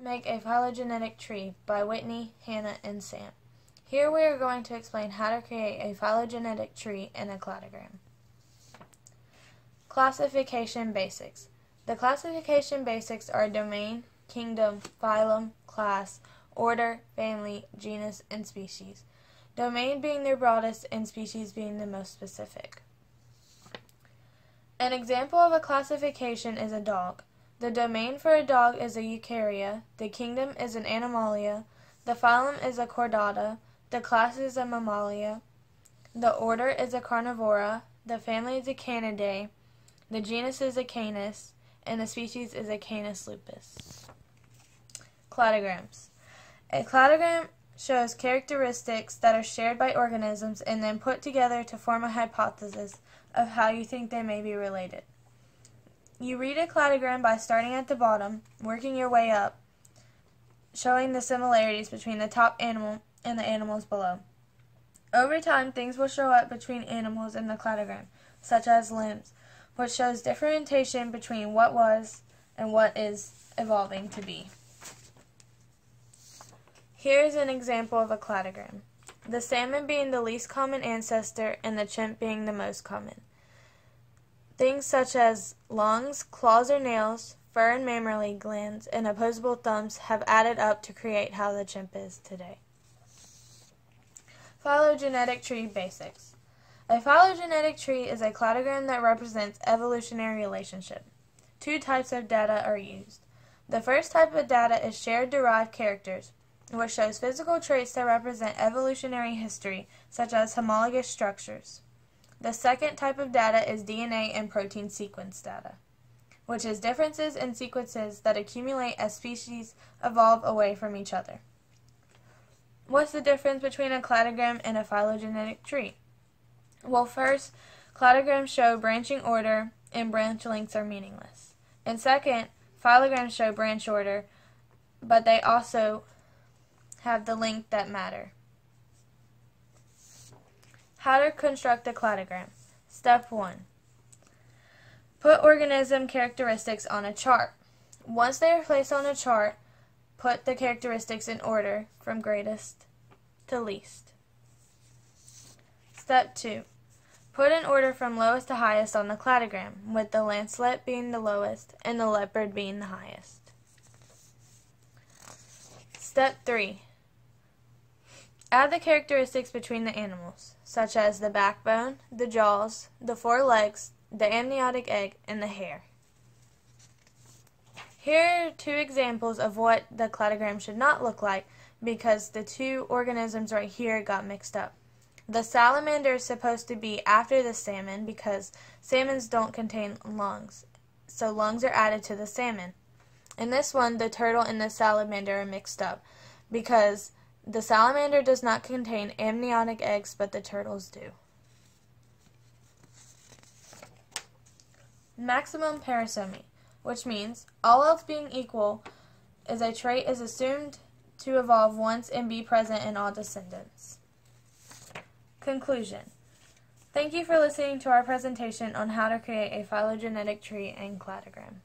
Make a Phylogenetic Tree by Whitney, Hannah, and Sam. Here we are going to explain how to create a phylogenetic tree in a cladogram. Classification basics. The classification basics are domain, kingdom, phylum, class, order, family, genus, and species. Domain being the broadest and species being the most specific. An example of a classification is a dog. The domain for a dog is a Eukarya, the kingdom is an Animalia, the phylum is a Chordata, the class is a Mammalia, the order is a Carnivora, the family is a Canidae, the genus is a Canis, and the species is a Canis lupus. Cladograms. A cladogram shows characteristics that are shared by organisms and then put together to form a hypothesis of how you think they may be related. You read a cladogram by starting at the bottom, working your way up, showing the similarities between the top animal and the animals below. Over time, things will show up between animals in the cladogram, such as limbs, which shows differentiation between what was and what is evolving to be. Here is an example of a cladogram. The salmon being the least common ancestor and the chimp being the most common. Things such as lungs, claws or nails, fur and mammary glands, and opposable thumbs have added up to create how the chimp is today. Phylogenetic tree basics. A phylogenetic tree is a cladogram that represents evolutionary relationship. Two types of data are used. The first type of data is shared derived characters, which shows physical traits that represent evolutionary history, such as homologous structures. The second type of data is DNA and protein sequence data, which is differences in sequences that accumulate as species evolve away from each other. What's the difference between a cladogram and a phylogenetic tree? Well, first, cladograms show branching order and branch lengths are meaningless. And second, phylograms show branch order, but they also have the length that matter. How to construct a cladogram. Step 1. Put organism characteristics on a chart. Once they are placed on a chart, put the characteristics in order from greatest to least. Step 2. Put in order from lowest to highest on the cladogram, with the lancelet being the lowest and the leopard being the highest. Step 3. Add the characteristics between the animals, such as the backbone, the jaws, the four legs, the amniotic egg, and the hair. Here are two examples of what the cladogram should not look like because the two organisms right here got mixed up. The salamander is supposed to be after the salmon because salmons don't contain lungs, so lungs are added to the salmon. In this one, the turtle and the salamander are mixed up because the salamander does not contain amniotic eggs, but the turtles do. Maximum parsomy, which means, all else being equal, is a trait is assumed to evolve once and be present in all descendants. Conclusion. Thank you for listening to our presentation on how to create a phylogenetic tree and cladogram.